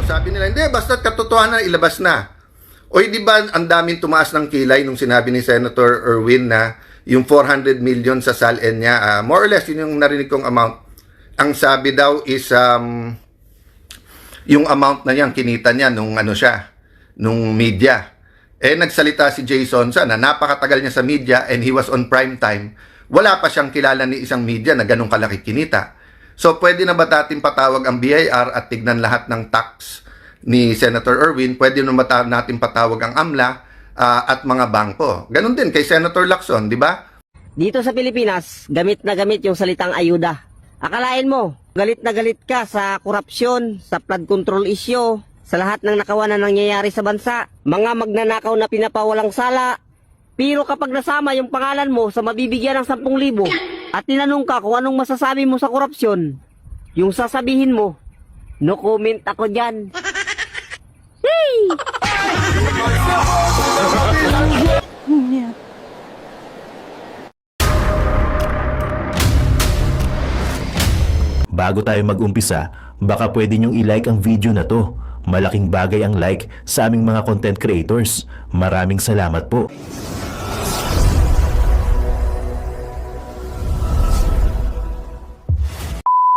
So sabi nila, hindi, basta katotohanan, ilabas na. O di ba ang daming tumaas ng kilay nung sinabi ni Senator Erwin na yung 400 million sa SALN niya, more or less, yun yung narinig kong amount. Ang sabi daw is yung amount na niyang kinita niya nung nung media. Nagsalita si Jason na napakatagal niya sa media and he was on prime time. Wala pa siyang kilala ni isang media na ganun kalaki kinita. So, pwede na ba natin patawag ang BIR at tignan lahat ng tax ni Senator Erwin? Pwede na ba natin patawag ang AMLA at mga bangko? Ganun din kay Senator Lacson, di ba? Dito sa Pilipinas, gamit na gamit yung salitang ayuda. Akalain mo, galit na galit ka sa korupsyon, sa flood control issue, sa lahat ng nakawa na nangyayari sa bansa, mga magnanakaw na pinapawalang sala. Pero kapag nasama yung pangalan mo sa mabibigyan ng 10,000 at tinanong ka kung anong masasabi mo sa korupsyon, yung sasabihin mo, no comment ako dyan. Hey! Bago tayo mag-umpisa, baka pwede nyong i-like ang video na to. Malaking bagay ang like sa aming mga content creators. Maraming salamat po.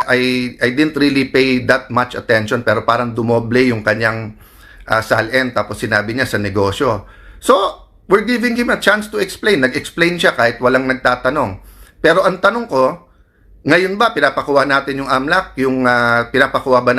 I didn't really pay that much attention pero parang dumoble yung kanyang SALN tapos sinabi niya sa negosyo. So, we're giving him a chance to explain. Nag-explain siya kahit walang nagtatanong. Pero ang tanong ko, ngayon ba pinapakuha natin yung AMLAC, yung pinapakuha ba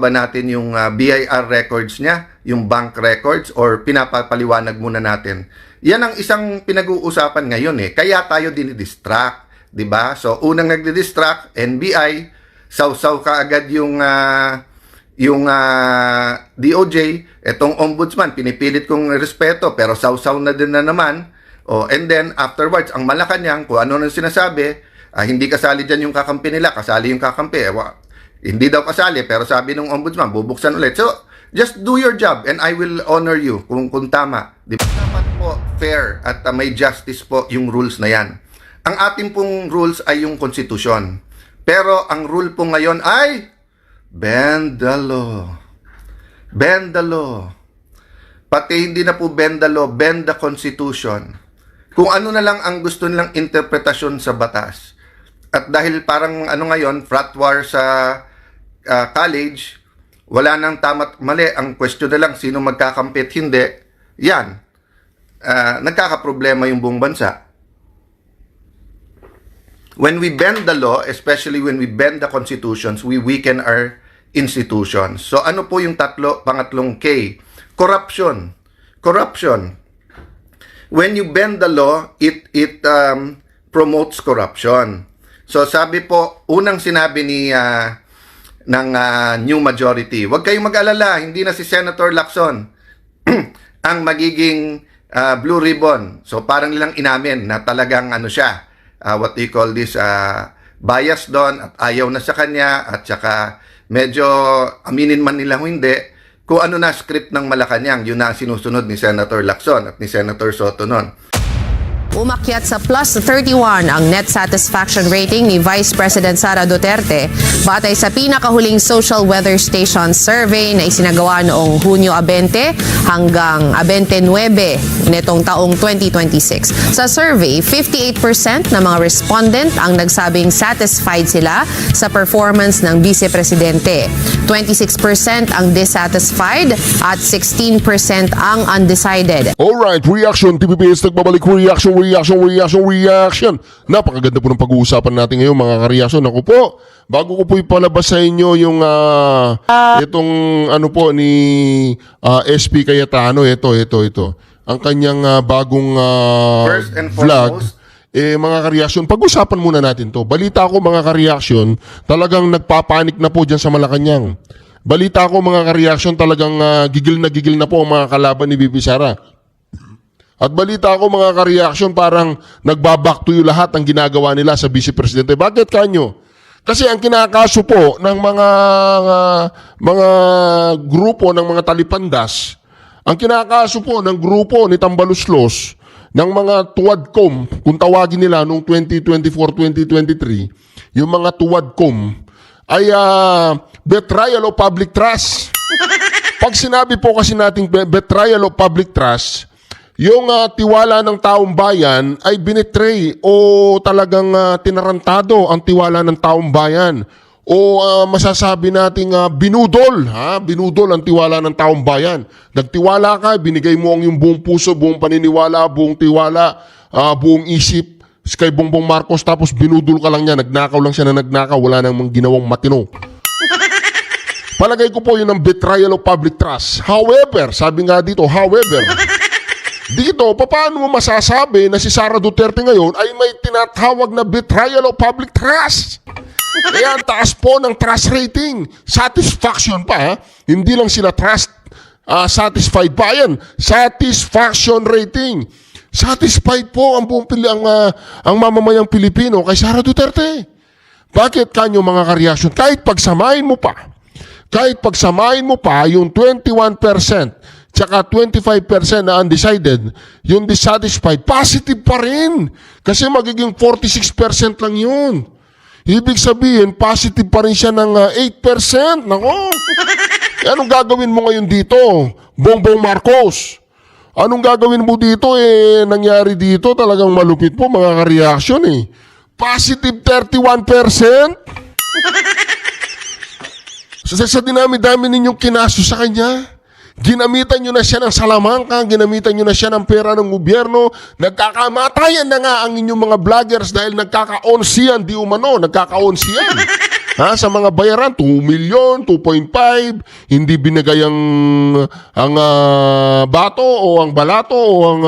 natin yung BIR records niya, yung bank records, or pinapapaliwanag muna natin? Yan ang isang pinag-uusapan ngayon Kaya tayo dinidistract. Diba? So, unang nagdi-distract, NBI, sausaw ka agad yung DOJ, etong ombudsman, pinipilit kong respeto, pero sausaw na din na naman. And then, afterwards, ang Malacanang, kung ano nang sinasabi, hindi kasali dyan yung kakampi nila, kasali yung kakampi. Hindi daw kasali, pero sabi ng ombudsman, bubuksan ulit. So, just do your job and I will honor you kung tama. Diba? Dapat po fair at may justice po yung rules na yan. Ang ating pong rules ay yung konstitusyon. Pero ang rule po ngayon ay bend the law. Bend the law. Pati hindi na po bend the law, bend the constitution. Kung ano na lang ang gusto nilang interpretasyon sa batas. At dahil parang ngayon, frat war sa college, wala nang tama't mali. Ang question na lang, sino magkakampit, hindi. Yan. Nagkakaproblema yung buong bansa. When we bend the law, especially when we bend the constitutions, we weaken our institutions. So ano po yung pangatlong K? Corruption. Corruption. When you bend the law, it promotes corruption. So sabi po, unang sinabi ng new majority, huwag kayong mag-alala, hindi na si Senator Lacson ang magiging blue ribbon. So parang nilang inamin na talagang siya, what do you call this, bias doon at ayaw na sa kanya at saka medyo aminin man nila hindi, kung ano na script ng Malacanang, yun na sinusunod ni Senator Lacson at ni Senator Soto noon. Umakyat sa plus 31 ang net satisfaction rating ni Vice President Sara Duterte batay sa pinakahuling Social Weather Station survey na isinagawa noong Hunyo 20 hanggang 29 netong taong 2026. Sa survey, 58% ng mga respondent ang nagsabing satisfied sila sa performance ng Vice Presidente. 26% ang dissatisfied at 16% ang undecided. Alright, reaction. TVPS nagbabalik. Reaction. Napakaganda po ng pag-uusapan natin ngayon mga ka-reaction. Ako po, bago ko po ipalabas sa inyo yung itong po ni SP Cayetano, ito. Ang kanyang bagong First and vlog. foremost, Mga ka-reaction, pag-usapan muna natin to. Balita ko mga ka-reaction, talagang nagpapanik na po dyan sa Malacanang. Balita ko mga ka-reaction, talagang gigil na po ang mga kalaban ni Bibi Sara. At balita ko mga ka-reaction, parang nagbaback to you lahat ang ginagawa nila sa Vice Presidente. Bakit kanyo? Kasi ang kinakaso po ng mga grupo ng mga talipandas, ang kinakaso po ng grupo ni Tambaluslos, ng mga tuwadcom, kung tawagin nila noong 2024-2023, yung mga tuwadcom, ay betrayal of public trust. Pag sinabi po kasi nating betrayal of public trust, yung tiwala ng taong bayan ay binetray o talagang tinarantado ang tiwala ng taong bayan. O masasabi nating binudol, binudol ang tiwala ng taong bayan. Nagtiwala ka, binigay mo ang iyong buong puso, buong paniniwala, buong tiwala, buong isip kay Bongbong Marcos, tapos binudol ka lang niya, nagnakaw lang siya na nagnakaw, wala namang ginawang matino. Palagay ko po yun ang betrayal of public trust. However, sabi nga dito, dito, paano mo masasabi na si Sara Duterte ngayon ay may tinatawag na betrayal of public trust? Kaya ang taas po ng trust rating. Satisfaction pa, ha? Hindi lang sila trust, satisfied pa yan. Satisfaction rating. Satisfied po ang buong ang mamamayang Pilipino kay Sara Duterte. Bakit kanyo mga kareaksyon? Kahit pagsamahin mo pa yung 21% tsaka 25% na undecided, yung dissatisfied, positive pa rin. Kasi magiging 46% lang yun. Ibig sabihin, positive pa rin siya ng 8%. Nako! Anong gagawin mo ngayon dito, Bongbong Marcos? Anong gagawin mo dito? Nangyari dito, talagang malupit po mga ka-reaction Positive 31%? Sa dinami-dami ninyong kinaso sa kanya, ginamitan nyo na siya ng salamangka, ginamitan nyo na siya ng pera ng gobyerno, nagkakamatayan na nga ang inyong mga vloggers dahil nagkaka-onsiyan, di umano, nagkaka-onsiyan. Sa mga bayaran, 2 million, 2.5, hindi binigay ang bato o ang balato o ang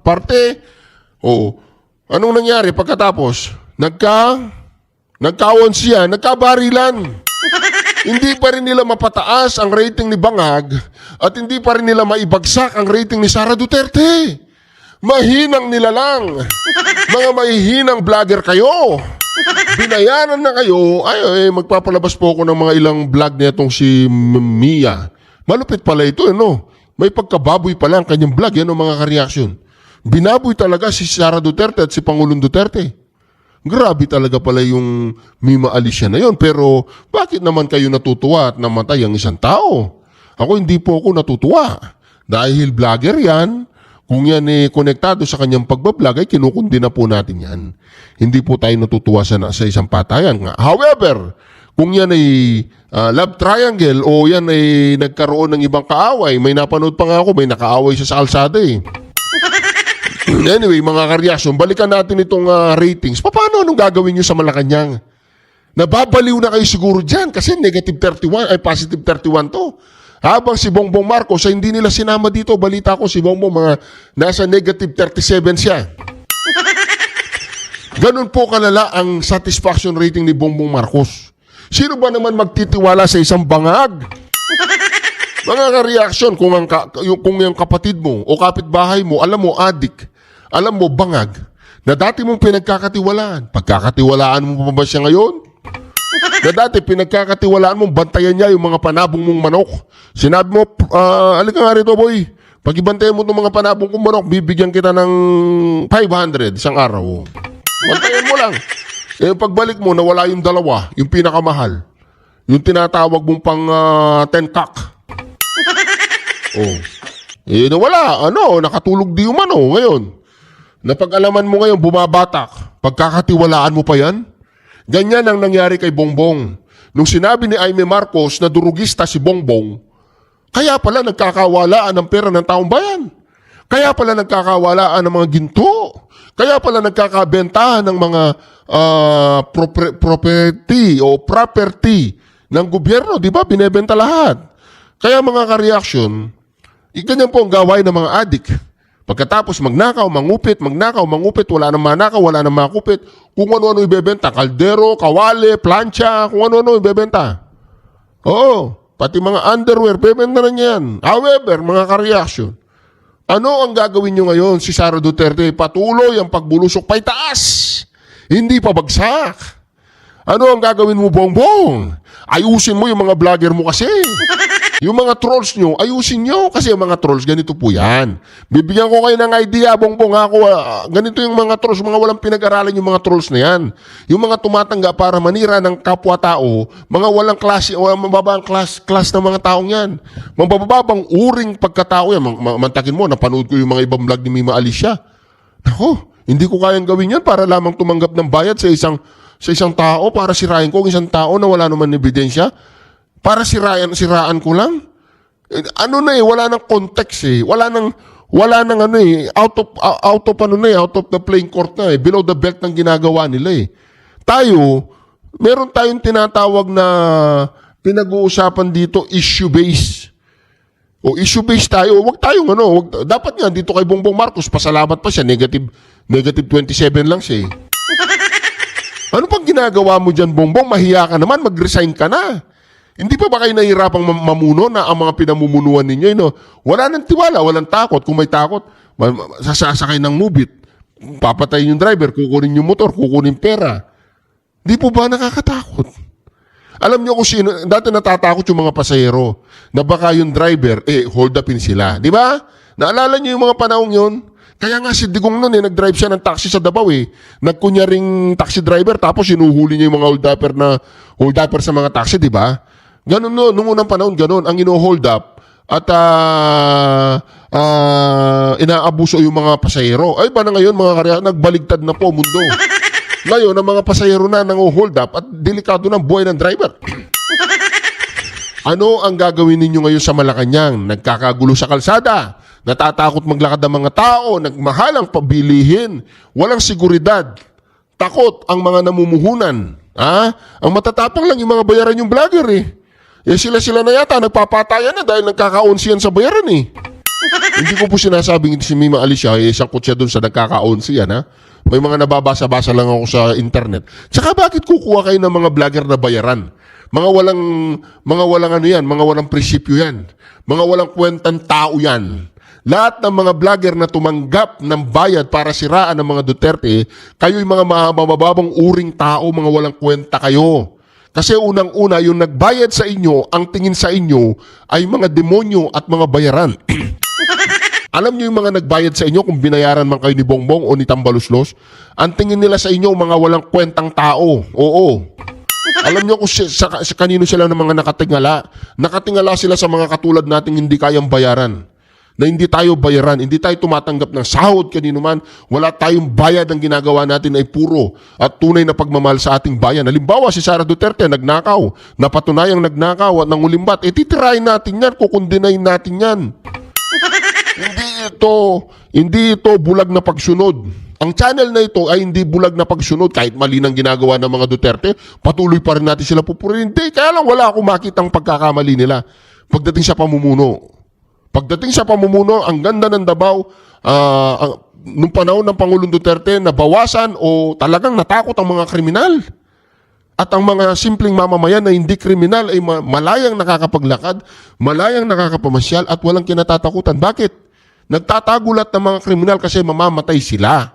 parte. O, anong nangyari pagkatapos? Nagka-onsiyan, nagkabarilan. Hindi pa rin nila mapataas ang rating ni Bangag at hindi pa rin nila maibagsak ang rating ni Sara Duterte. Mahinang nila lang. Mga mahihinang vlogger kayo. Binayaran na kayo. Magpapalabas po ako ng mga ilang vlog nitong si Mia. Malupit pala ito, May pagkababoy pala ang kanyang vlog, mga ka-reaction. Binaboy talaga si Sara Duterte at si Pangulong Duterte. Grabe talaga pala yung Mima Alicia na yun. Pero bakit naman kayo natutuwa at namatay ang isang tao? Ako hindi po ako natutuwa. Dahil vlogger yan, kung yan konektado sa kanyang pagbablog, ay kinukundi na po natin yan. Hindi po tayo natutuwa sa isang patayan. However, kung yan ay love triangle o yan ay nagkaroon ng ibang kaaway, may napanood pa nga ako, may nakaaway siya sa kalsada Anyway, mga kareaksyon, balikan natin itong ratings. Paano anong gagawin nyo sa Malacanang? Nababaliw na kayo siguro dyan kasi negative 31, ay positive 31 to. Habang si Bongbong Marcos, hindi nila sinama dito. Balita ko si Bongbong mga nasa negative 37 siya. Ganun po kalala ang satisfaction rating ni Bongbong Marcos. Sino ba naman magtitiwala sa isang bangag? Mga ka-reaction, kung yung kapatid mo o kapitbahay mo, alam mo, adik, alam mo, bangag, na dati mong pinagkakatiwalaan. Pagkakatiwalaan mo pa ba siya ngayon? Na dati pinagkakatiwalaan mo, bantayan niya yung mga panabong mong manok. Sinabi mo, alika nga rito, boy. Pag ibantayan mo itong mga panabong kong manok, bibigyan kita ng 500 isang araw. Bantayan mo lang. Pagbalik mo, nawala yung dalawa, yung pinakamahal. Yung tinatawag mong pang 10 cock. Nawala. Nakatulog di umano ngayon. Napag-alaman mo ngayon, bumabatak. Pagkakatiwalaan mo pa yan? Ganyan ang nangyari kay Bongbong. Nung sinabi ni Aimee Marcos na durugista si Bongbong, kaya pala nagkakawalaan ng pera ng taong bayan. Kaya pala nagkakawalaan ng mga ginto. Kaya pala nagkakabentahan ng mga property ng gobyerno. Di ba? Binebenta lahat. Kaya mga ka-reaction, ganyan po ang gawain ng mga adik. Pagkatapos magnakaw, mangupit, wala nang manakaw, wala nang makupit. Kung ano-ano ibebenta, kaldero, kawali, plancha, kung ano-ano ibebenta. Oo, pati mga underwear, bebenta na yan. However, mga ka-reaction, ano ang gagawin nyo ngayon si Sara Duterte? Patuloy ang pagbulusok pa'y taas. Hindi pa bagsak. Ano ang gagawin mo, Bongbong? Ayusin mo yung mga vlogger mo kasi. Yung mga trolls nyo, ayusin nyo. Kasi yung mga trolls, ganito po yan. Bibigyan ko kayo ng idea, Bongbong. Ganito yung mga trolls, mga walang pinag-aralan yung mga trolls na yan. Yung mga tumatangga para manira ng kapwa-tao, mga walang klase, o mababang class ng mga taong yan. Mabababang uring pagkatao yan. Mantakin mo, napanood ko yung mga ibang vlog ni Mima Alicia. Nako, hindi ko kayang gawin yan para lamang tumanggap ng bayad sa isang tao, para sirain ko ang isang tao na wala naman ebidensya. Para siraan ko lang. Wala nang context eh. Wala nang out of the playing court na eh. Below the belt ng ginagawa nila eh. Tayo, meron tayong tinatawag na pinag-uusapan dito issue-based. O issue-based tayo. Huwag tayong dapat nga dito kay Bongbong Marcos, pasalamat pa siya, negative 27 lang siya eh. Ano pang ginagawa mo dyan, Bongbong? Mahiya ka naman, mag-resign ka na. Hindi pa ba kayo nahihirapang mamuno na ang mga pinamumunuan ninyo? Wala nang tiwala, walang takot. Kung may takot, sasakay ng mubit. Papatayin yung driver, kukunin yung motor, kukunin pera. Di po ba nakakatakot? Alam niyo kung sino, dati natatakot yung mga pasahero na baka yung driver, hold upin sila. Di ba? Naalala niyo yung mga panahong yun? Kaya nga si Digong nun nag-drive siya ng taxi sa Davao eh. Nagkunyaring taxi driver tapos sinuhuli niya yung mga hold upper sa mga taxi, di ba? Ganun no, nung unang panahon, ganun. Ang ino-hold up at inaabuso yung mga pasahero. Ay ba na ngayon mga karya, nagbaligtad na po mundo. Ngayon, ang mga pasahero na nang-hold up at delikado ng buhay ng driver. Ano ang gagawin ninyo ngayon sa Malacanang? Nagkakagulo sa kalsada. Natatakot maglakad ang mga tao. Nagmahalang pabilihin. Walang seguridad. Takot ang mga namumuhunan. Ang matatapang lang yung mga bayaran yung vlogger eh. Sila na yata nagpapatayan na dahil nagkaka-11 yan sa bayaran eh. Hindi ko po sinasabing si Mima Alicia, sangkot siya dun sa nagkaka-11 yan ha. May mga nababasa-basa lang ako sa internet. Tsaka bakit kukuha kayo ng mga vlogger na bayaran? Mga walang prinsipyo yan. Mga walang kwentang tao yan. Lahat ng mga vlogger na tumanggap ng bayad para siraan ng mga Duterte, kayo'y mga mababang uring tao, mga walang kwenta kayo. Kasi unang-una, yung nagbayad sa inyo, ang tingin sa inyo ay mga demonyo at mga bayaran. Alam niyo yung mga nagbayad sa inyo kung binayaran man kayo ni Bongbong o ni Tambaluslos? Ang tingin nila sa inyo, mga walang kwentang tao. Oo. Alam niyo kung sa kanino sila ng mga nakatingala? Nakatingala sila sa mga katulad nating hindi kayang bayaran. Na hindi tayo bayaran, hindi tayo tumatanggap ng sahod kanino man, wala tayong bayad, ang ginagawa natin ay puro at tunay na pagmamahal sa ating bayan. Halimbawa, si Sara Duterte nagnakaw, napatunayang nagnakaw at nangulimbat, titirahin natin yan, kukundinahin natin yan. Hindi ito bulag na pagsunod. Ang channel na ito ay hindi bulag na pagsunod. Kahit mali ng ginagawa ng mga Duterte, patuloy pa rin natin sila pupurihin. Hindi, kaya lang wala akong makitang pagkakamali nila pagdating sa pamumuno. Pagdating sa pamumuno, ang ganda ng Davao, nung panahon ng Pangulong Duterte, nabawasan o talagang natakot ang mga kriminal. At ang mga simpleng mamamayan na hindi kriminal ay malayang nakakapaglakad, malayang nakakapamasyal at walang kinatatakutan. Bakit? Nagtatagulat ng mga kriminal kasi mamamatay sila.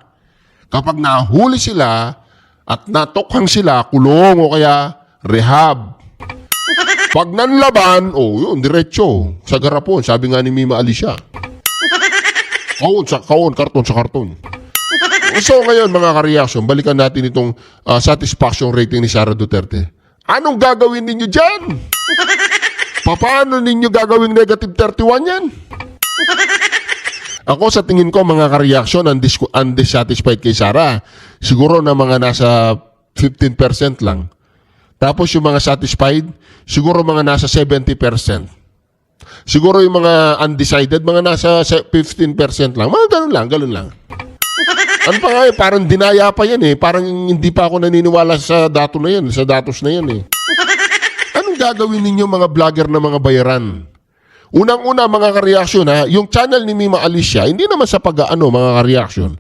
Kapag nahuli sila at natokhang sila, kulong o kaya rehab. Pag nanlaban, yun, diretso. Sa garapon, sabi nga ni Mima Alicia. Karton sa karton. So ngayon mga ka-reaction, balikan natin itong satisfaction rating ni Sara Duterte. Anong gagawin ninyo dyan? Paano ninyo gagawin negative 31 yan? Ako sa tingin ko mga ka-reaction, undissatisfied kay Sara. Siguro na mga nasa 15% lang. Tapos yung mga satisfied, siguro mga nasa 70%. Siguro yung mga undecided, mga nasa 15% lang. Mga ganun lang. Ano pa nga parang dinaya pa yan eh. Parang hindi pa ako naniniwala sa datos na yan eh. Anong gagawin ninyo mga vlogger na mga bayaran? Unang-una mga ka-reaction yung channel ni Mima Alicia, hindi naman sa mga ka-reaction.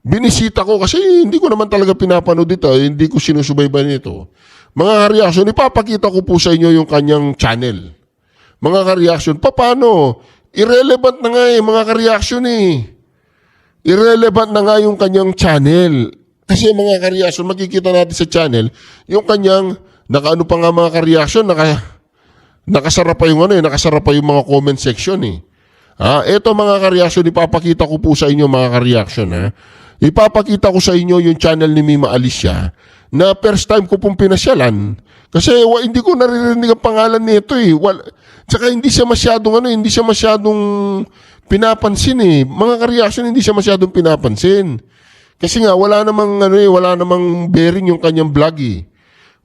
Binisita ko kasi hindi ko naman talaga pinapanood dito, hindi ko sinusubaybayan ito. Mga ka-reaction, ipapakita ko po sa inyo yung kanyang channel. Mga ka-reaction, paano? Irrelevant na nga mga ka-reaction Irrelevant na nga yung kanyang channel. Kasi mga ka-reaction, makikita natin sa channel, yung kanyang, nakaano pa nga mga ka-reaction, Nakasara pa yung nakasara pa yung mga comment section eh. Ito mga ka-reaction, ipapakita ko po sa inyo mga ka-reaction Ipapakita ko sa inyo yung channel ni Mima Alicia na first time ko pong pinasyalan. Kasi hindi ko naririnig ang pangalan nito eh. Tsaka hindi siya masyadong pinapansin eh. Mga ka-reaction, hindi siya masyadong pinapansin. Kasi nga wala namang bearing yung kanyang vlog eh.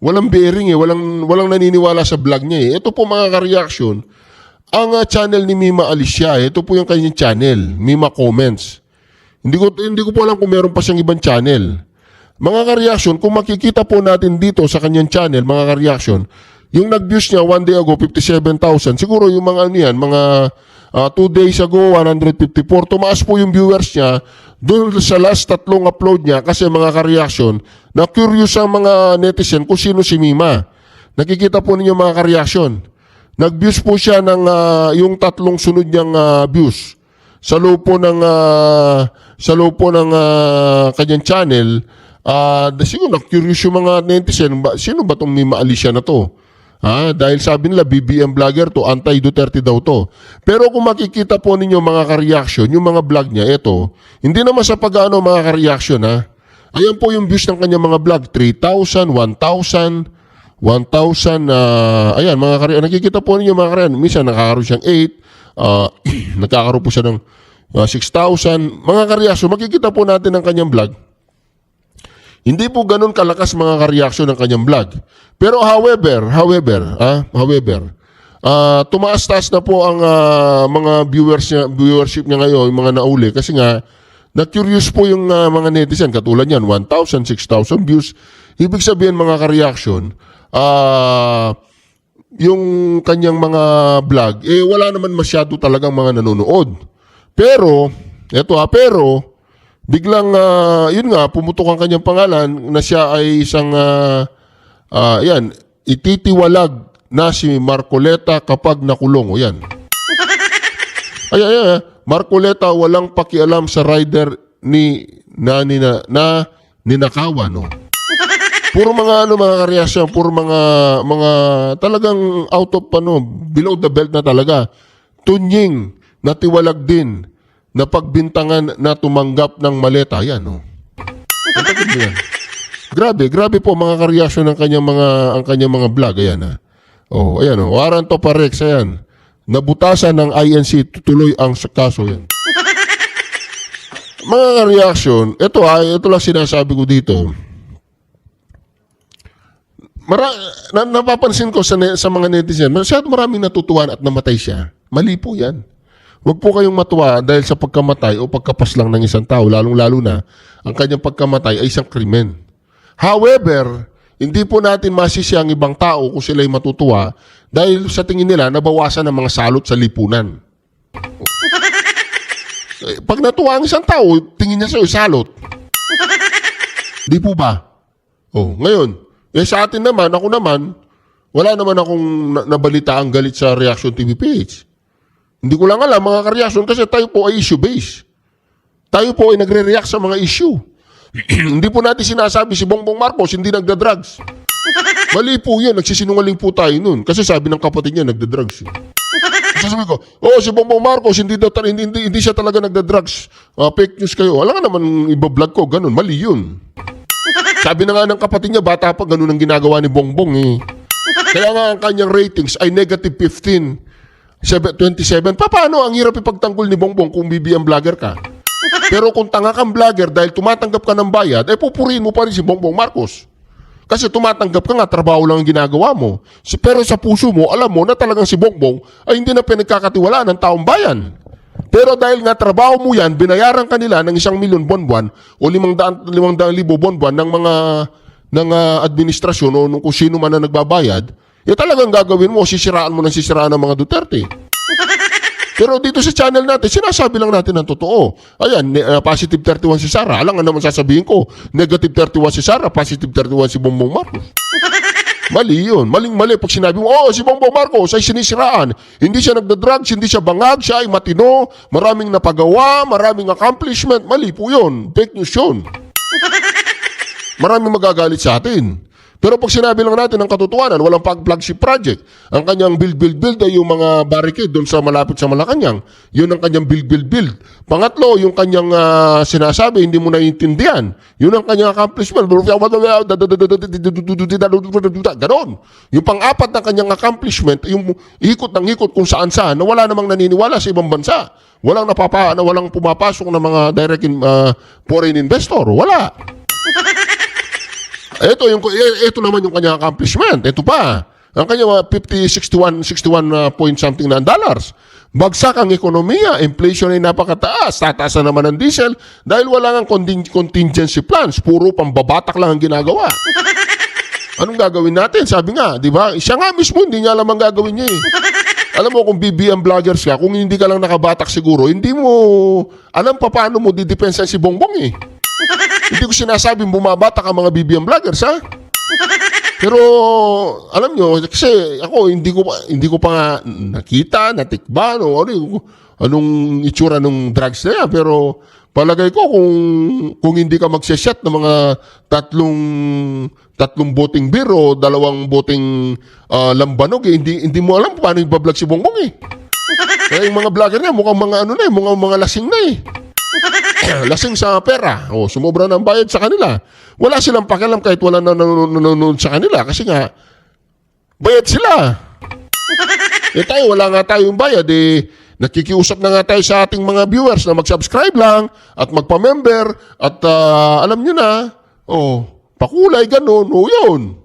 Walang bearing eh, walang naniniwala sa vlog niya eh. Ito po mga ka-reaction, ang channel ni Mima Alicia, ito po yung kanyang channel, Mima Comments. Hindi ko po alam kung meron pa siyang ibang channel. Mga ka-reaction, kung makikita po natin dito sa kanyang channel, mga ka-reaction, yung nag-views niya one day ago, 57,000. Siguro yung mga 2 days ago, 154. Tumaas po yung viewers niya doon sa last 3 upload niya kasi mga ka-reaction, na curious ang mga netizen kung sino si Mima. Nakikita po ninyo mga ka-reaction. Nag-views po siya ng yung 3 sunod niyang views. Sa loob po ng kanyang channel, siguro na-curious yung mga netizen, sino ba itong Mima Alicia na to? Dahil sabi nila, BBM vlogger to, anti-Duterte daw to. Pero kung makikita po ninyo mga ka-reaction, yung mga vlog niya, ito, hindi naman sa pag-ano mga ka-reaction Ayan po yung views ng kanyang mga vlog, 3,000, 1,000, ayan mga ka-reaction, nakikita po ninyo mga ka-reaction, minsan nakakaroon siyang 8, nagkakaroon po siya ng 6,000. Mga ka-reaction, makikita po natin ang kanyang vlog. Hindi po ganun kalakas mga ka-reaction ng kanyang vlog. Pero however, tumaas-taas na po ang mga viewership niya ngayon, yung mga nauli. Kasi nga, na-curious po yung mga netizen. Katulad yan, 1,000, 6,000 views. Ibig sabihin mga ka-reaction, yung kanyang mga vlog, wala naman masyado talagang mga nanonood. Pero, biglang, yun nga, pumutok ang kanyang pangalan na siya ay isang, ititiwalag na si Marcoleta kapag nakulong. O yan. Marcoleta walang pakialam sa rider na ninakawan, no? Puro mga mga kareasyon, puro mga talagang out of below the belt na talaga. Tunying, natiwalag din, na pagbintangan na tumanggap ng maleta. Yan, no? Yan. Grabe po mga kareasyon ng kanyang mga vlog. Ayan, ayan, warrant of arrest, ayan. Nabutasan ng INC, tutuloy ang kaso yan. Mga reaction, ito lang sinasabi ko dito. Napapansin ko sa mga netizen, masyado maraming natutuwan at namatay siya. Mali po yan. Huwag po kayong matuwa dahil sa pagkamatay o pagkapas lang ng isang tao, lalong-lalo na ang kanyang pagkamatay ay isang krimen. However, hindi po natin masisi ang ibang tao kung sila'y matutuwa dahil sa tingin nila nabawasan ng mga salot sa lipunan. Pag natuwa ang isang tao, tingin niya sa'yo salot. Di po ba? Ngayon, sa atin naman, ako naman, wala naman akong nabalita ang galit sa Reaction TV page. Hindi ko lang alam mga ka-reaction kasi tayo po ay issue-based. Tayo po ay nagre-react sa mga issue. Hindi po natin sinasabi si Bongbong Marcos hindi nagda-drugs. Mali po yun, nagsisinungaling po tayo nun. Kasi sabi ng kapatid niya, nagda-drugs. Sasabi ko, si Bongbong Marcos hindi siya talaga nagda-drugs. Fake news kayo. Alam nga naman iba-vlog ko, ganun. Mali yun. Sabi na nga ng kapatid niya, bata pa, ganun ang ginagawa ni Bongbong eh. Kaya nga ang kanyang ratings ay negative 15. 27. Paano ang hirap ipagtanggol ni Bongbong kung BBM vlogger ka? Pero kung tanga kang vlogger dahil tumatanggap ka ng bayad, pupurihin mo pa rin si Bongbong Marcos. Kasi tumatanggap ka nga, trabaho lang ang ginagawa mo. Pero sa puso mo, alam mo na talagang si Bongbong ay hindi na pinagkakatiwalaan ng taong bayan. Pero dahil nga trabaho mo yan, binayaran ka nila ng 1 milyon buwan-buwan o 500,000 buwan-buwan ng administrasyon o kung sino man na nagbabayad, talagang gagawin mo, sisiraan mo ng mga Duterte. Pero dito sa channel natin, sinasabi lang natin ang totoo. Ayan, positive 31 si Sara. Alam nga naman sasabihin ko, negative 31 si Sara, positive 31 si Bongbong Marcos. Mali yun. Maling-mali. Pag sinabi mo, si Bongbong Marcos ay sinisiraan. Hindi siya nagda-drugs, hindi siya bangag, siya ay matino, maraming napagawa, maraming accomplishment. Mali po yun. Fake news yun. Maraming magagalit sa atin. Pero pag sinabi lang natin ang katotohanan, walang flagship project. Ang kanyang build ay yung mga barricade doon sa malapit sa Malacanang. Yun ang kanyang build. Pangatlo, yung kanyang sinasabi, hindi mo naiintindihan. Yun ang kanyang accomplishment. Ganon. Yung pang-apat na kanyang accomplishment, yung ikot ng ikot kung saan-saan, na wala namang naniniwala sa ibang bansa. Walang pumapasok na mga direct foreign investor. Wala. Ito naman yung kanyang accomplishment. Ito pa. Ang kanyang 61 point something na dollars. Bagsak ang ekonomiya, inflation ay napakataas, tataas na naman ang diesel dahil wala nang contingency plans, puro pambabatak lang ang ginagawa. Anong gagawin natin? Sabi nga, di ba? Siya nga mismo, hindi niya alam ang gagawin niya eh. Alam mo, kung BBM vloggers ka, kung hindi ka lang nakabatak siguro, hindi mo alam pa paano mo didepensa si Bongbong eh. Hindi ko sinasabing bumabatak ang mga BBM vloggers, ha? Pero, alam nyo, kasi ako, hindi ko pa nga nakita, natikba, anong itsura ng drugs na yan. Pero, palagay ko, kung hindi ka magsiset ng mga tatlong boting beer o 2 boting lambanog, hindi mo alam paano ibablog si Bongbong eh. Kaya yung mga vlogger na, mukhang mga lasing na eh. Lasing sa pera. Sumobra ng bayad sa kanila. Wala silang pakialam kahit wala nanonood sa kanila kasi nga bayad sila. Tayo, wala nga tayong bayad nakikiusap na nga tayo sa ating mga viewers na mag-subscribe lang at magpa-member at alam nyo na, pakulay, ganun, yun.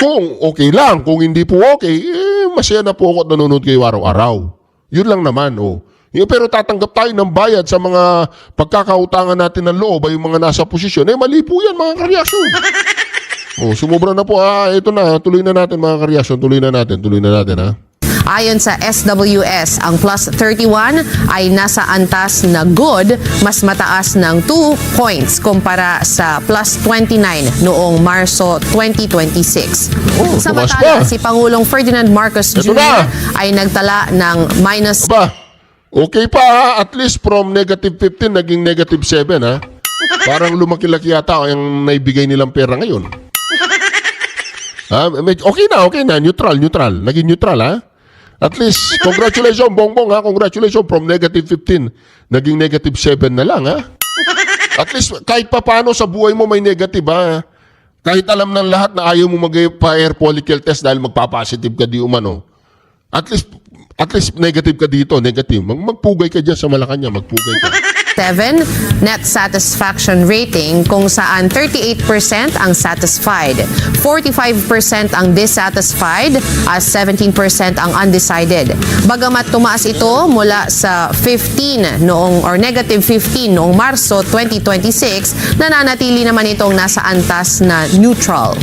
Kung okay lang, kung hindi po okay, masaya na po ako at nanonood kayo araw-araw. Yun lang naman, Pero tatanggap tayo ng bayad sa mga pagkakautangan natin ng loob ay yung mga nasa posisyon. Mali po yan mga kareaksyon. Sumobra na po. Ito na. Tuloy na natin mga kareaksyon. Tuloy na natin ha. Ayon sa SWS, ang plus 31 ay nasa antas na good, mas mataas ng 2 points kumpara sa plus 29 noong Marso 2026. Samantala, si Pangulong Ferdinand Marcos Ito Jr. na. ay nagtala ng minus Okay pa at least from negative 15 naging negative 7 ha. Parang lumaki-laki yata ang naibigay nilang pera ngayon. Okay na, neutral. Naging neutral ha. At least, congratulations Bongbong ha, congratulations from negative 15 naging negative 7 na lang ha. At least kahit pa paano sa buhay mo may negative ha. Kahit alam ng lahat na ayaw mo mag-air follicle test dahil magpa-positive ka di umano. At least negative ka dito, negative. Magpugay ka dyan sa Malacanang, magpugay ka. 7, net satisfaction rating kung saan 38% ang satisfied, 45% ang dissatisfied, at 17% ang undecided. Bagamat tumaas ito mula sa negative 15 noong Marso 2026, nananatili naman itong nasa antas na neutral.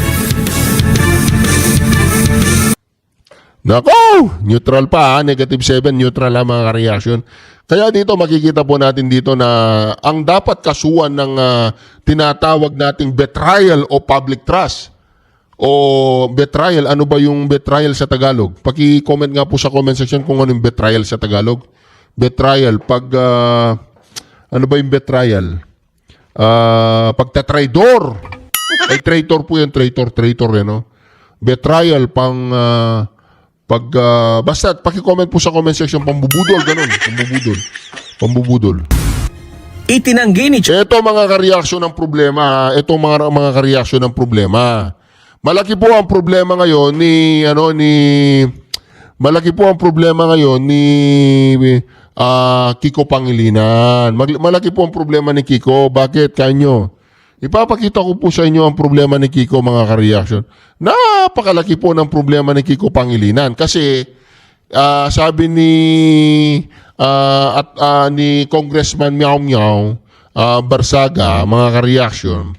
Nako! Neutral pa ha. Negative 7, neutral ha mga ka-reaction. Kaya dito makikita po natin dito na ang dapat kasuhan ng tinatawag nating betrayal o public trust. O betrayal, ano ba yung betrayal sa Tagalog? Paki-comment nga po sa comment section kung ano yung betrayal sa Tagalog. Betrayal, ano ba yung betrayal? Pagtatraidor. Ay, traitor po yan, traitor yan, no? Betrayal, basta paki-comment po sa comment section, pambubudol, ganun. Pambubudol. Itinanggi ni Ito mga ka-reaksyon ng problema. Ito mga ka-reaksyon ng problema. Malaki po ang problema ngayon ni Kiko Pangilinan. Malaki po ang problema ni Kiko. Bakit kanyo? Ipapakita ko po sa inyo ang problema ni Kiko mga ka-reaction. Napakalaki po ng problema ni Kiko Pangilinan kasi sabi ni Congressman Meow Barsaga mga ka-reaction.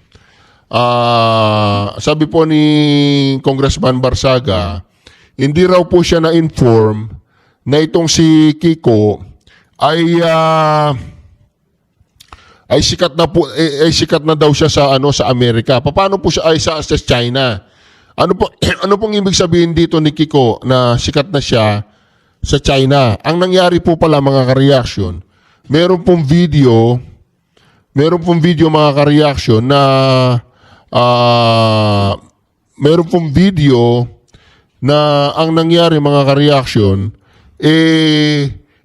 Sabi po ni Congressman Barsaga, hindi raw po siya na-inform na itong si Kiko ay sikat na daw siya sa Amerika. Paano po siya ay sa China? Ano pong ibig sabihin dito ni Kiko na sikat na siya sa China? Ang nangyari po pala mga ka-reaction, meron pong video mga ka-reaction na meron pong video na ang nangyari mga ka-reaction,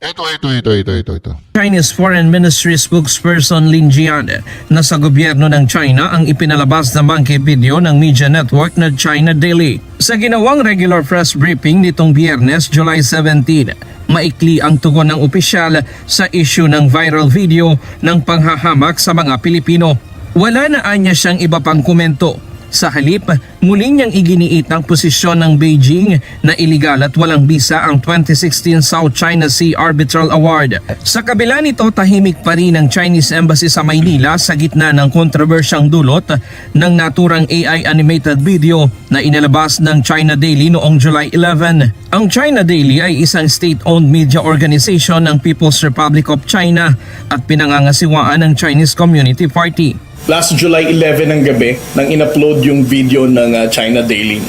ito. Chinese Foreign Ministry spokesperson Lin Jian na sa gobyerno ng China ang ipinalabas na monkey video ng media network na China Daily. Sa ginawang regular press briefing nitong Biyernes, July 17, maikli ang tugon ng opisyal sa issue ng viral video ng panghahamak sa mga Pilipino. Wala na anya siyang iba pang komento. Sa halip, muling niyang iginiit ang posisyon ng Beijing na iligal at walang bisa ang 2016 South China Sea Arbitral Award. Sa kabila nito, tahimik pa rin ang Chinese Embassy sa Maynila sa gitna ng kontrobersyang dulot ng naturang AI animated video na inilabas ng China Daily noong July 11. Ang China Daily ay isang state-owned media organization ng People's Republic of China at pinangangasiwaan ng Chinese Community Party. Last July 11 ng gabi nang in-upload yung video ng China Daily.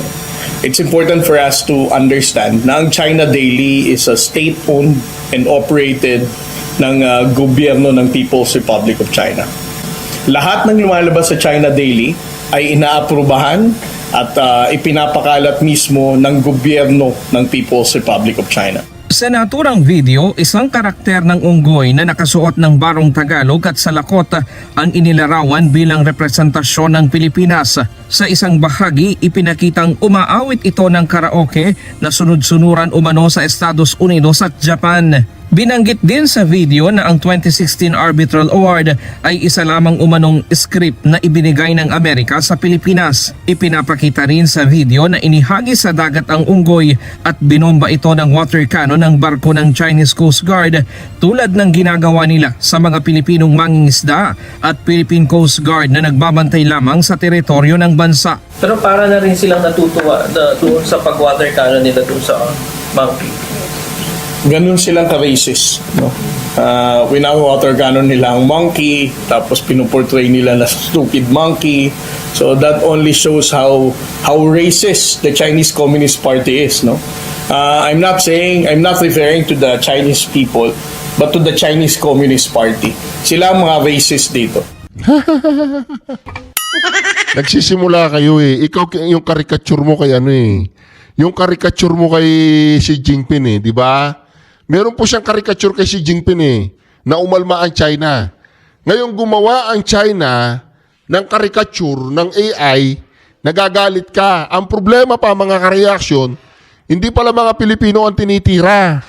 It's important for us to understand na ang China Daily is a state-owned and operated ng gobyerno ng People's Republic of China. Lahat ng lumalabas sa China Daily ay inaaprubahan at ipinapakalat mismo ng gobyerno ng People's Republic of China. Sa naturang video, isang karakter ng unggoy na nakasuot ng barong Tagalog at salakot ang inilarawan bilang representasyon ng Pilipinas. Sa isang bahagi, ipinakitang umaawit ito ng karaoke na sunod-sunuran umano sa Estados Unidos at Japan. Binanggit din sa video na ang 2016 Arbitral Award ay isa lamang umanong script na ibinigay ng Amerika sa Pilipinas. Ipinapakita rin sa video na inihagis sa dagat ang unggoy at binomba ito ng water cannon ng barko ng Chinese Coast Guard tulad ng ginagawa nila sa mga Pilipinong mangingisda at Philippine Coast Guard na nagbabantay lamang sa teritoryo ng bansa. Pero para na rin silang natutuwa doon sa pag-water cannon nila doon sa monkey. Ganun silang ka-racist. No? Winawater cannon nila ang monkey, tapos pinuportray nila na stupid monkey. So that only shows how racist the Chinese Communist Party is. No? I'm not referring to the Chinese people, but to the Chinese Communist Party. Sila ang mga racist dito. Nagsisimula kayo eh. Ikaw yung caricature mo kay ano eh. Yung caricature mo kay Xi Jinping eh, di ba? Meron po siyang caricature kay Xi Jinping eh, na umalma ang China. Ngayon gumawa ang China ng caricature ng AI, nagagalit ka. Ang problema pa mga ka-reaction, hindi pala mga Pilipino ang tinitira.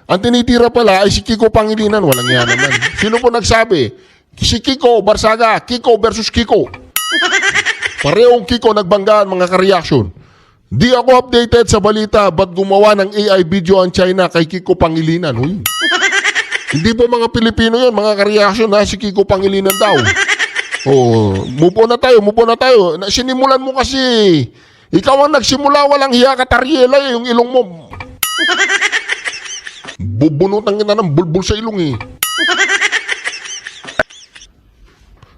Ang tinitira pala ay si Kiko Pangilinan. Walang yan naman. Sino po nagsabi? Si Kiko Barsaga, Kiko versus Kiko. Parehong Kiko nagbanggaan mga ka-reaction. Di ako updated sa balita ba't gumawa ng AI video ang China kay Kiko Pangilinan. Huy. Hindi po mga Pilipino yun, mga ka-reaction na si Kiko Pangilinan daw. Move on na tayo. Sinimulan mo kasi. Ikaw ang nagsimula, walang hiya ka, Tariela eh, yung ilong mo. Bubunutan kita ng bulbul sa ilong eh.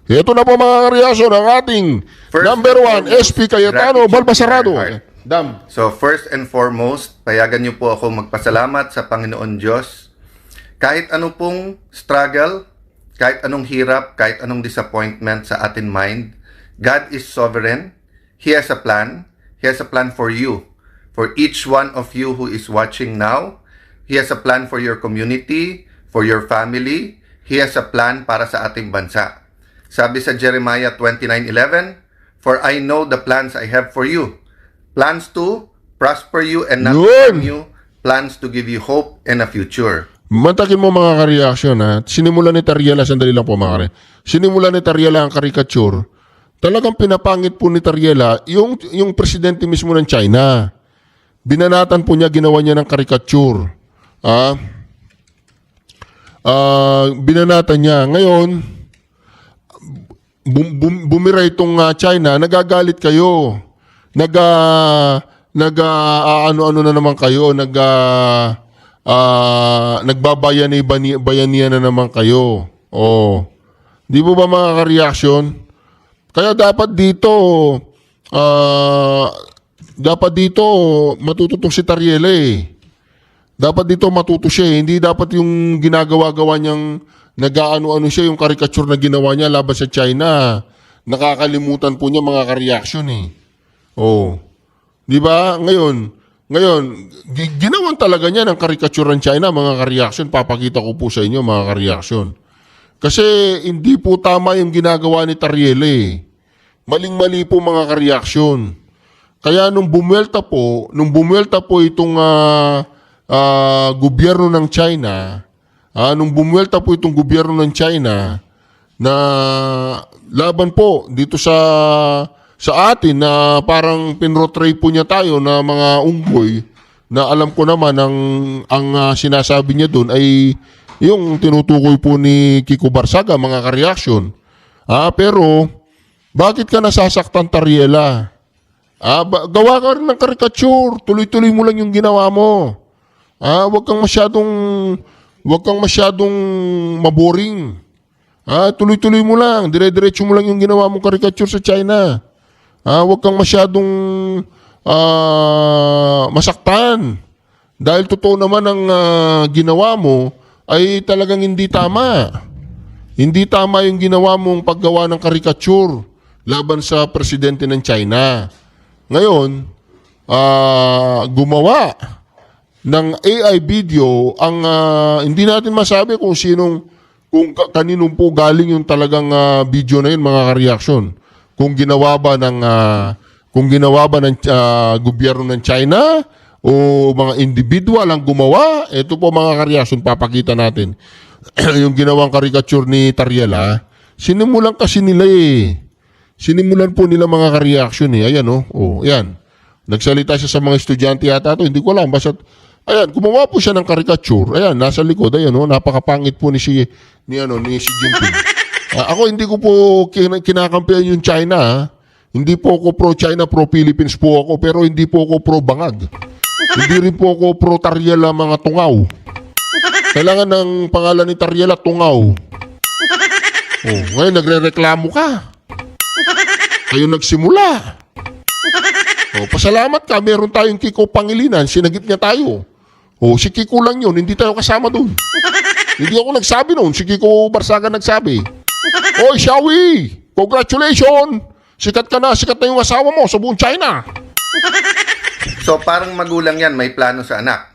Ito na po mga ka-reaction ang ating number 1, SP Cayetano Balbasarado. Dam. So first and foremost, payagan niyo po ako magpasalamat sa Panginoon Diyos. Kahit ano pong struggle, kahit anong hirap, kahit anong disappointment sa atin mind, God is sovereign. He has a plan. He has a plan for you. For each one of you who is watching now, He has a plan for your community, for your family. He has a plan para sa ating bansa. Sabi sa Jeremiah 29:11, "For I know the plans I have for you. Plans to prosper you and not to harm you. Plans to give you hope and a future." Mantakin mo mga ka-reaction ha. Sinimula ni Tariela, sandali lang po mga kare. Sinimula ni Tariela ang caricature. Talagang pinapangit po ni Tariela yung presidente mismo ng China. Binanatan po niya, ginawa niya ng caricature. Binanatan niya. Ngayon, bumira itong China, nagagalit kayo. Ano na naman kayo, nagbabayanihan na naman kayo. Di mo ba mga ka-reaction? Kaya dapat dito matututong si Tariela eh. Dapat dito matuto siya eh. Hindi dapat yung ginagawa-gawa niyang nag-ano-ano siya, yung caricature na ginawa niya laban sa China. Nakakalimutan po niya mga ka-reaction eh. Oh. 'Di ba? Ngayon, ginawan talaga niya ng karikature ng China, mga ka-reaction. Papakita ko po sa inyo, mga ka-reaction. Kasi hindi po tama yung ginagawa ni Tariele. Maling-mali po, mga ka-reaction. Kaya nung bumuelta po itong gobyerno ng China, na laban po dito sa atin na parang pinrotray po niya tayo na mga unggoy, na alam ko naman ang sinasabi niya doon ay yung tinutukoy po ni Kiko Barsaga, mga ka-reaction. Pero bakit ka nasasaktan, Tariela? Gawa ka rin ng karikature, tuloy-tuloy mo lang yung ginawa mo. Wag kang masyadong maboring. Tuloy-tuloy mo lang, dire-diretso mo lang yung ginawa mong karikature sa China. Huwag kang masyadong masaktan. Dahil totoo naman ang ginawa mo ay talagang hindi tama. Hindi tama yung ginawa mong paggawa ng karikature laban sa presidente ng China. Ngayon, gumawa ng AI video ang hindi natin masabi kung kaninong po galing yung talagang video na yun, mga ka-reaction. Kung ginawa ba ng gobyerno ng China o mga individual ang gumawa, ito po, mga ka-reaction, papakita natin. Yung ginawang karikature ni Tariela, sinimulan kasi nila Sinimulan po nila, mga ka-reaction Ayan ayan. Nagsalita siya sa mga estudyante yata hindi ko alam. Basta, ayan, gumawa po siya ng karikature. Ayan, nasa likod, ayan napakapangit po ni Xi Jinping. Ako hindi ko po kinakampihan yung China. Hindi po ako pro-China, pro-Philippines po ako, pero hindi po ako pro-bangag. Hindi rin po ako pro-Tariela, mga tungaw. Kailangan ng pangalan ni Tariela, tungaw. Ngayon nagre-reklamo ka. Kayo nagsimula. Pasalamat ka, meron tayong Kiko Pangilinan, sinagip niya tayo. Si Kiko lang yun, hindi tayo kasama dun. Hindi ako nagsabi nun, si Kiko Barsaga nagsabi. Oy, Xiaoyi, congratulations! Sikat na yung asawa mo sa buong China. So parang magulang yan, may plano sa anak.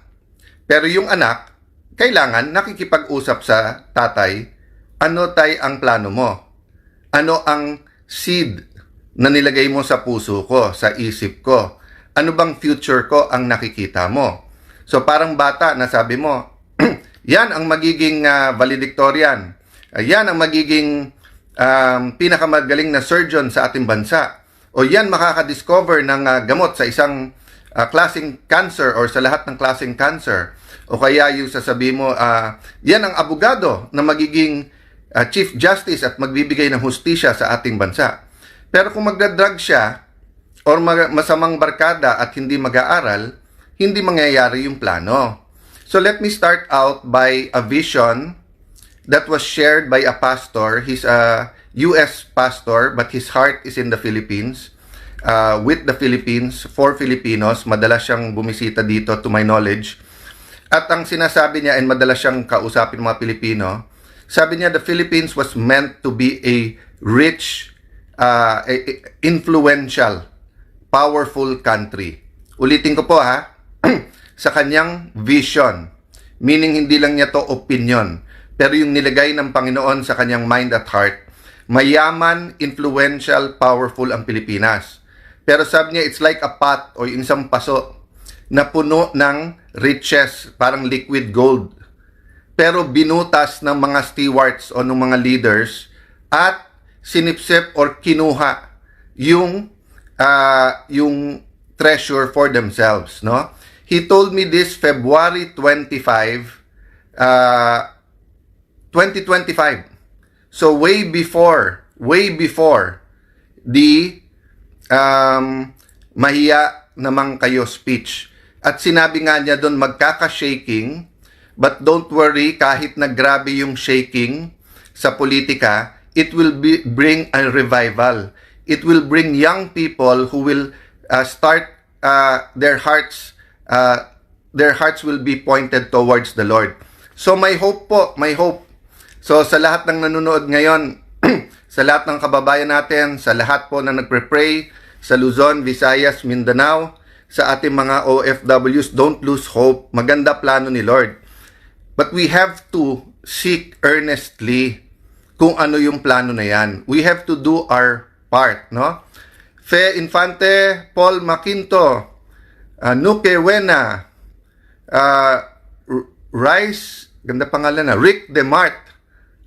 Pero yung anak, kailangan nakikipag-usap sa tatay, ano tay ang plano mo? Ano ang seed na nilagay mo sa puso ko, sa isip ko? Ano bang future ko ang nakikita mo? So parang bata na sabi mo, yan ang magiging valedictorian. Yan ang magiging pinakamagaling na surgeon sa ating bansa. O yan makakadiscover ng gamot sa isang klaseng cancer or sa lahat ng klaseng cancer. O kaya yung sasabi mo, yan ang abogado na magiging Chief Justice at magbibigay ng hustisya sa ating bansa. Pero kung magdadrug siya or masamang barkada at hindi mag-aaral, hindi mangyayari yung plano. So let me start out by a vision that was shared by a pastor. He's a U.S. pastor, but his heart is in the Philippines. With the Philippines, for Filipinos. Madalas siyang bumisita dito, to my knowledge. At ang sinasabi niya, and madalas siyang kausapin ng mga Pilipino, sabi niya, the Philippines was meant to be a rich, influential, powerful country. Ulitin ko po sa kanyang vision. Meaning, hindi lang niya to opinion. Pero yung nilagay ng Panginoon sa kanyang mind at heart, mayaman, influential, powerful ang Pilipinas. Pero sabi niya, it's like a pot o yung isang paso na puno ng riches, parang liquid gold. Pero binutas ng mga stewards o ng mga leaders at sinipsip or kinuha yung treasure for themselves, no? He told me this February 25, 2025. So way before the mahiya namang kayo speech. At sinabi nga niya doon, magkaka-shaking, but don't worry, kahit na grabe yung shaking sa politika, it will bring a revival. It will bring young people who will start their hearts will be pointed towards the Lord. So may hope po, may hope. So sa lahat ng nanonood ngayon, sa lahat ng kababayan natin, sa lahat po na nagpre-pray, sa Luzon, Visayas, Mindanao, sa ating mga OFWs, don't lose hope. Maganda plano ni Lord. But we have to seek earnestly kung ano yung plano na yan. We have to do our part, no? Fe Infante, Paul Maquinto, Nuke Wena, Rice, ganda pangalan na, Rick Demart,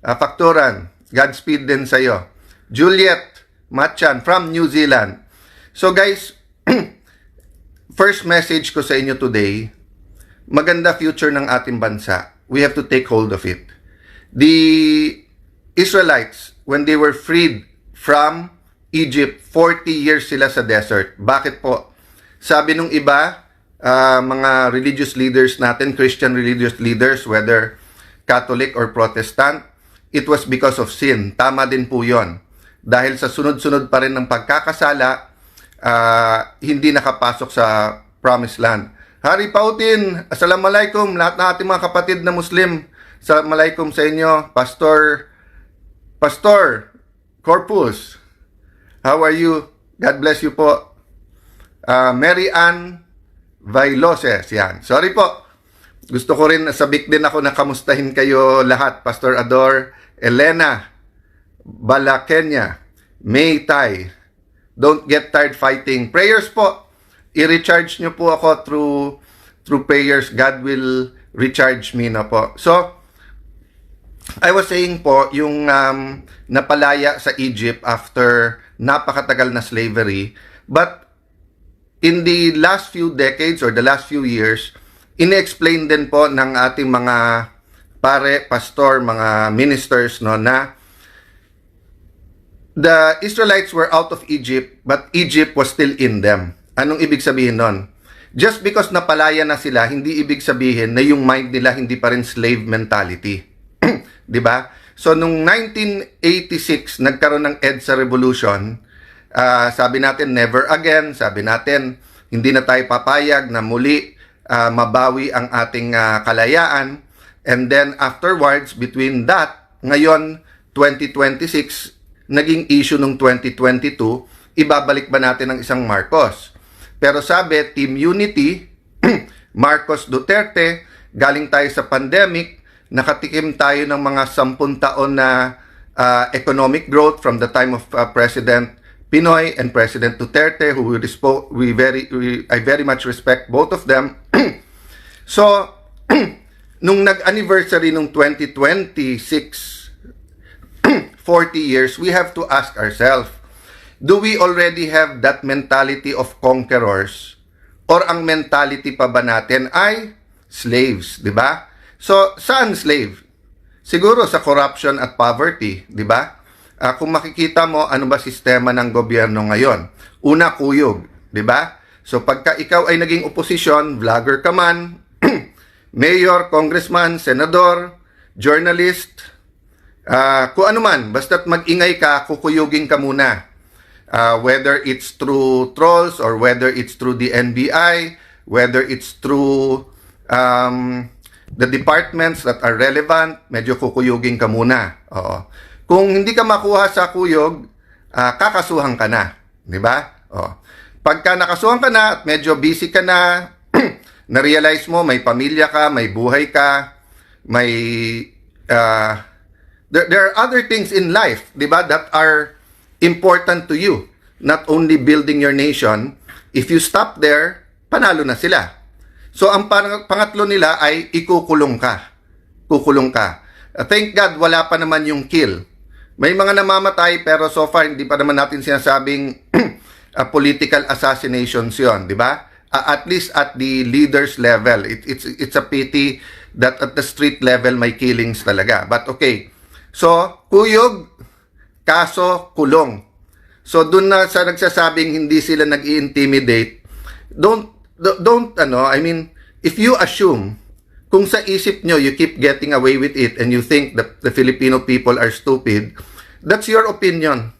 Factoran, Godspeed din sa'yo. Juliet Machan from New Zealand. So guys, first message ko sa inyo today, maganda future ng ating bansa. We have to take hold of it. The Israelites, when they were freed from Egypt, 40 years sila sa desert. Bakit po? Sabi nung iba, mga religious leaders natin, Christian religious leaders, whether Catholic or Protestant, it was because of sin. Tama din po yon. Dahil sa sunod-sunod pa rin ng pagkakasala, hindi nakapasok sa Promised Land. Hari Pautin, Assalamualaikum, lahat ng ating mga kapatid na Muslim. Assalamualaikum sa inyo, Pastor Corpus. How are you? God bless you po. Mary Ann Vailoses, yan. Sorry po. Gusto ko rin, sabik din ako na kamustahin kayo lahat. Pastor Ador, Elena Balakenya, May Tai. Don't get tired fighting. Prayers po. I-recharge nyo po ako through prayers. God will recharge me na po. So, I was saying po, yung napalaya sa Egypt after napakatagal na slavery, but in the last few decades or the last few years, ine-explain din po ng ating mga pastor, mga ministers, no, na the Israelites were out of Egypt, but Egypt was still in them. Anong ibig sabihin nun? Just because napalaya na sila, hindi ibig sabihin na yung mind nila hindi pa rin slave mentality. Di ba? So, nung 1986, nagkaroon ng EDSA Revolution, sabi natin, never again. Sabi natin, hindi na tayo papayag na muli mabawi ang ating kalayaan. And then, afterwards, between that, ngayon, 2026, naging issue nung 2022, ibabalik ba natin ang isang Marcos? Pero sabi, Team Unity, Marcos Duterte, galing tayo sa pandemic, nakatikim tayo ng mga 10 taon na economic growth from the time of President Pinoy and President Duterte, who I very much respect both of them. So, nung nag-anniversary nung 2026, 40 years, we have to ask ourselves, do we already have that mentality of conquerors? Or ang mentality pa ba natin ay slaves, di ba? So, saan slave? Siguro sa corruption at poverty, di ba? Kung makikita mo, ano ba sistema ng gobyerno ngayon? Una, kuyog, di ba? So, pagka ikaw ay naging oposisyon, vlogger ka man, mayor, congressman, senador, journalist, kung ano man, basta't mag-ingay ka, kukuyugin ka muna. Whether it's through trolls or whether it's through the NBI, whether it's through the departments that are relevant, medyo kukuyugin ka muna. Oo. Kung hindi ka makuha sa kuyog, kakasuhan ka na. Di ba? Oo. Pagka nakasuhan ka na at medyo busy ka na, na-realize mo may pamilya ka, may buhay ka, may there are other things in life, 'di ba, that are important to you. Not only building your nation, if you stop there, panalo na sila. So ang pangatlo nila ay ikukulong ka. Kukulong ka. Thank God wala pa naman yung kill. May mga namamatay pero so far hindi pa naman natin sinasabing political assassinations 'yon, 'di ba? At least at the leaders level. It's a pity that at the street level may killings talaga. But okay. So, kuyog, kaso kulong. So, dun na sa nagsasabing hindi sila nag-i-intimidate, if you assume, kung sa isip nyo, you keep getting away with it and you think that the Filipino people are stupid, that's your opinion.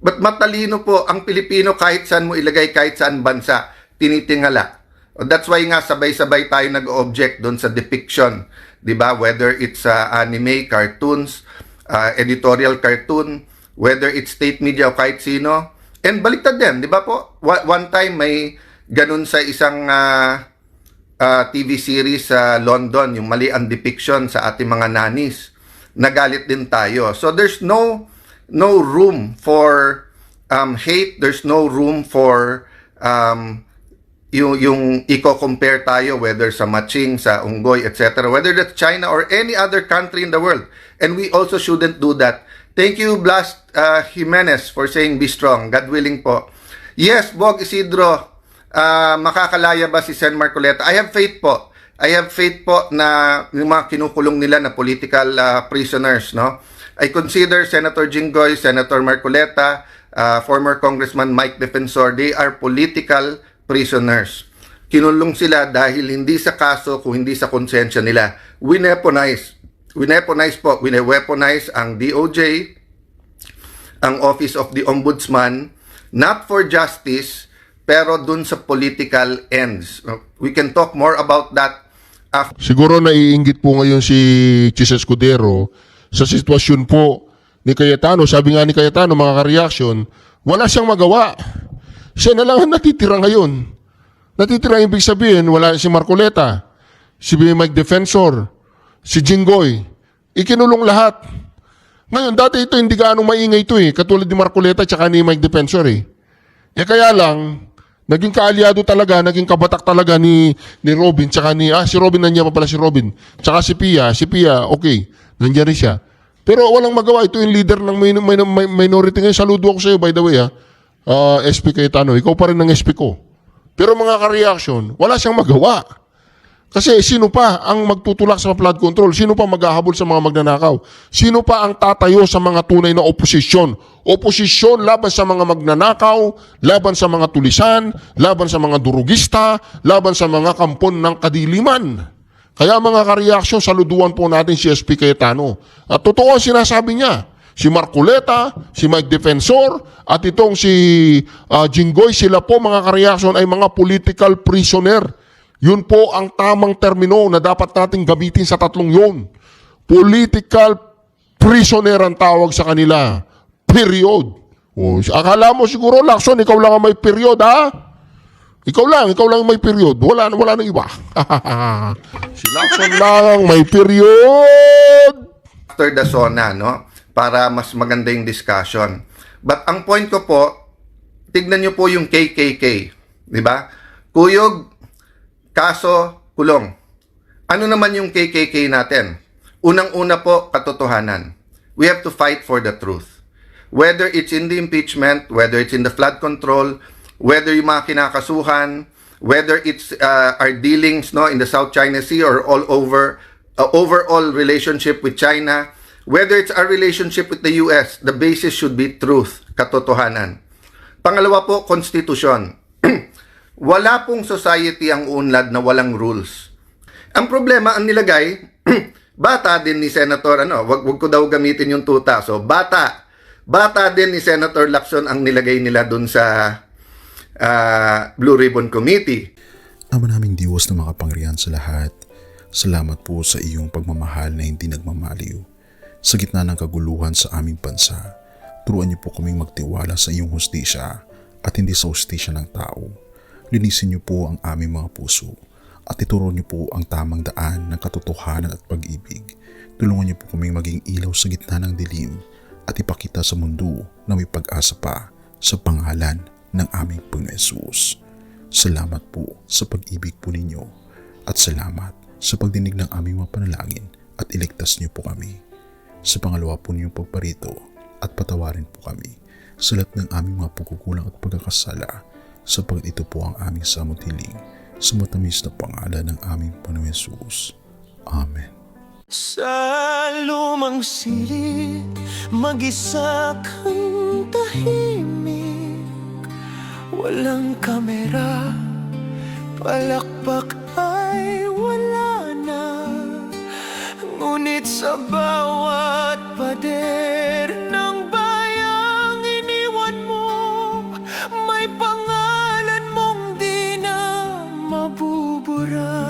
But matalino po ang Pilipino kahit saan mo ilagay, kahit saan bansa, tinitingala. That's why nga sabay-sabay tayo nag-object doon sa depiction, 'di ba? Whether it's anime, cartoons, editorial cartoon, whether it's state media o kahit sino, And baliktad din, di ba po? One time may ganun sa isang TV series sa London, yung mali ang depiction sa ating mga nanis. Nagalit din tayo. So there's no room for hate, there's no room for yung i-compare tayo whether sa Maching, sa Unggoy, etc. Whether that's China or any other country in the world. And we also shouldn't do that. Thank you, Blas Jimenez, for saying be strong. God willing po. Yes, Bog Isidro, makakalaya ba si Sen Marcoleta? I have faith po. I have faith po na yung mga kinukulong nila na political prisoners, no? I consider Senator Jinggoy, Senator Marcoleta, former Congressman Mike Defensor, they are political prisoners. Kinulong sila dahil hindi sa kaso, kung hindi sa konsensya nila. Weaponize ang DOJ, ang Office of the Ombudsman, not for justice, pero dun sa political ends. We can talk more about that after. Siguro naiinggit po ngayon si Chis Escudero sa sitwasyon po ni Cayetano. Sabi nga ni Cayetano, mga ka-reaction, wala siyang magawa. Siya na lang ang natitira ngayon. Natitira ibig sabihin, wala si Marcoleta, si Mike Defensor, si Jinggoy. Ikinulong lahat. Ngayon, dati ito hindi gaano maingay ito eh. Katulad ni Marcoleta at ni Mike Defensor eh. Kaya lang, naging kaalyado talaga, naging kabatak talaga ni Robin, tsaka si Robin, nandiyan pa pala si Robin. Tsaka si Pia, okay, nandiyan rin siya. Pero walang magawa, ito yung leader ng minority ngayon. Saludo ako sa iyo, by the way SP Cayetano, ikaw pa rin ang SP ko. Pero mga ka-reaction, wala siyang magawa. Kasi sino pa ang magtutulak sa flood control? Sino pa maghahabol sa mga magnanakaw? Sino pa ang tatayo sa mga tunay na oposisyon? Oposisyon laban sa mga magnanakaw, laban sa mga tulisan, laban sa mga durugista, laban sa mga kampon ng kadiliman. Kaya mga ka-reaction, saluduan po natin si SP Cayetano. At totoo ang sinasabi niya. Si Marcoleta, si Mike Defensor, at itong si Jinggoy, sila po mga ka-reaction ay mga political prisoner. Yun po ang tamang termino na dapat nating gamitin sa tatlong yun. Political prisoner ang tawag sa kanila. Period. Akala mo siguro, Lacson, ikaw lang ang may period, ha? Ikaw lang may period. Wala nang iba. Si Lacson lang may period. After the SONA, no? Para mas maganda yung discussion. But ang point ko po, tignan nyo po yung KKK. Di ba? Kuyog, kaso, kulong. Ano naman yung KKK natin? Unang-una po, katotohanan. We have to fight for the truth. Whether it's in the impeachment, whether it's in the flood control, whether yung mga kinakasuhan, whether it's our dealings in the South China Sea or all over, overall relationship with China, whether it's our relationship with the US, the basis should be truth, katotohanan. Pangalawa po, konstitusyon. Wala pong society ang unlad na walang rules. Ang problema, ang nilagay, bata din ni Senator, wag ko daw gamitin yung tuta. So, bata din ni Senator Lacson ang nilagay nila dun sa Blue Ribbon Committee. Ama naming Diyos na makapangyarihan sa lahat, salamat po sa iyong pagmamahal na hindi nagmamaliw. Sa gitna ng kaguluhan sa aming bansa, turuan niyo po kaming magtiwala sa iyong hustisya at hindi sa hustisya ng tao. Linisin niyo po ang aming mga puso at ituro niyo po ang tamang daan ng katotohanan at pag-ibig. Tulungan niyo po kaming maging ilaw sa gitna ng dilim at ipakita sa mundo na may pag-asa pa sa pangalan ng aming Panginoon Hesus. Salamat po sa pag-ibig po ninyo at salamat sa pagdinig ng aming mga panalangin at iligtas niyo po kami. Sa pangalawa po niyong pagparito at patawarin po kami sa lahat ng aming mga pagkukulang at pagkakasala sapagkat ito po ang aming samot hiling sa matamis na pangalan ng aming Panginoon Hesus. Amen. Sa lumang silid, mag-isa kang tahimik. Walang kamera, palakpak ay wala na. Ngunit sa bawat pader ng bayang iniwan mo, may pangalan mong di na mabubura.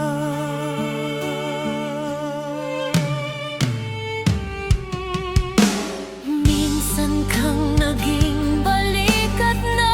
Minsan kang naging balikat na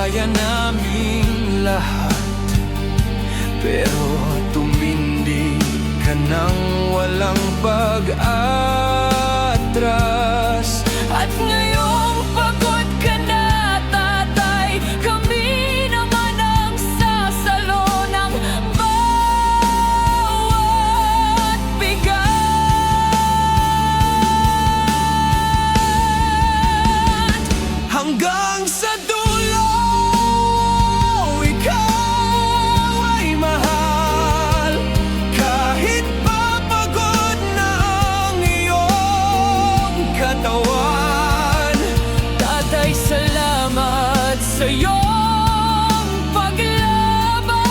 kaya naming lahat, pero tumindi ka nang walang pag-atras. At ngayong pagod ka na, tatay, kami naman ang sasalo ng bawat bigat. Hanggang sa dulo, ikaw ay mahal, kahit papagod na ang iyong katawan. Tatay, salamat sa iyong paglaban.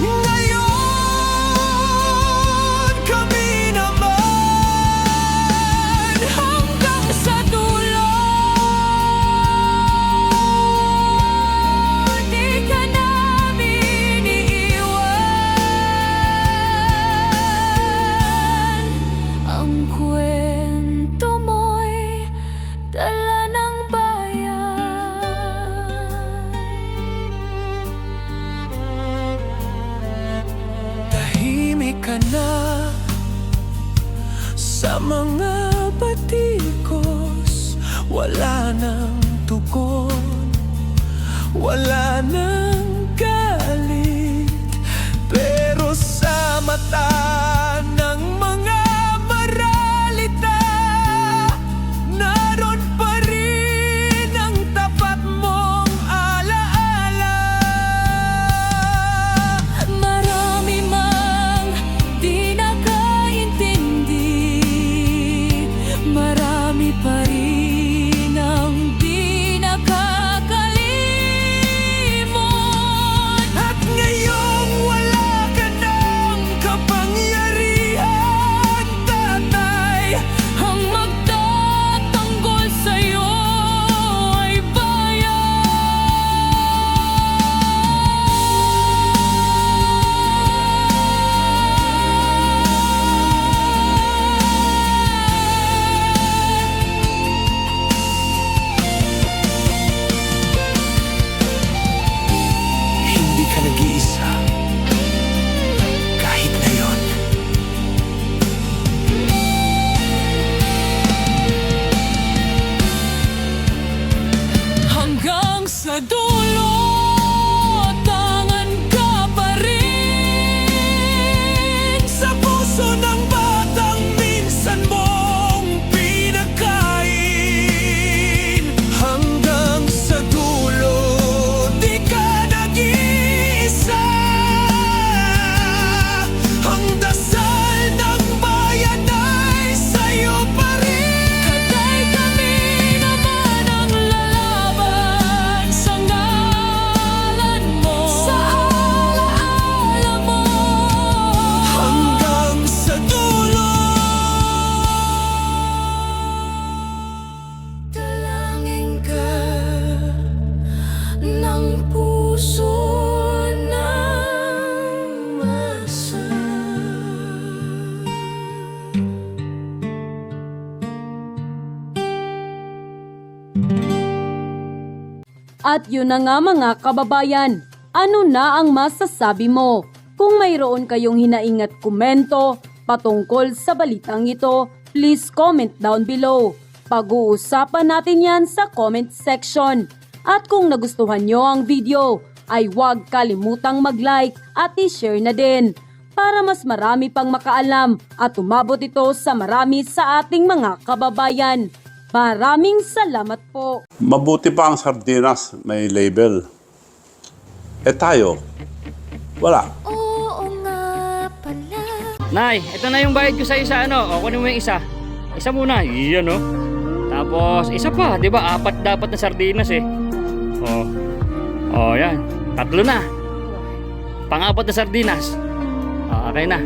Ngayon, kami naman hanggang sa dulo. Di ka namin iiwan. Ang kwento mo'y dala ng bayan. Tahimik ka na sa mga batikos, wala nang tugon, wala nang galit, pero sa mata ng mga maralita, naroon pa rin ang tapat mong alaala. Marami mang di nakaintindi, marami pa rin ang di nakakalimot. At ngayong wala ka ng kapangyarihan, tatay, ang magtatanggol sa'yo ay hindi ka nag-iisa kahit ngayon. Hanggang sa dulo, tangan ka pa rin sa puso ng batang minsan mong pinagkain. Hanggang sa dulo, di ka nag-iisa. Ang dasal ng bayan ay sa'yo pa rin. Tatay, kami naman ang lalaban sa ngalan mo, sa alaala mo. Hanggang sa dulo, dalangin ka ng puso ng masa. At yun na nga mga kababayan, ano na ang masasabi mo? Kung mayroon kayong hinaing at komento patungkol sa balitang ito, please comment down below. Pag-uusapan natin yan sa comment section. At kung nagustuhan nyo ang video, ay huwag kalimutang mag-like at i-share na din para mas marami pang makaalam at umabot ito sa marami sa ating mga kababayan. Maraming salamat po. Mabuti pa ang sardinas, may label. Eh tayo, wala. Oo nga pala. Nay, ito na yung bayad ko sa isa, ano? O, kunin mo yung isa. Isa muna, iyan, no? Tapos, isa pa, di ba? 4 dapat na sardinas, eh. O, yan. 3 na. Pang-4 na sardinas. O, okay na.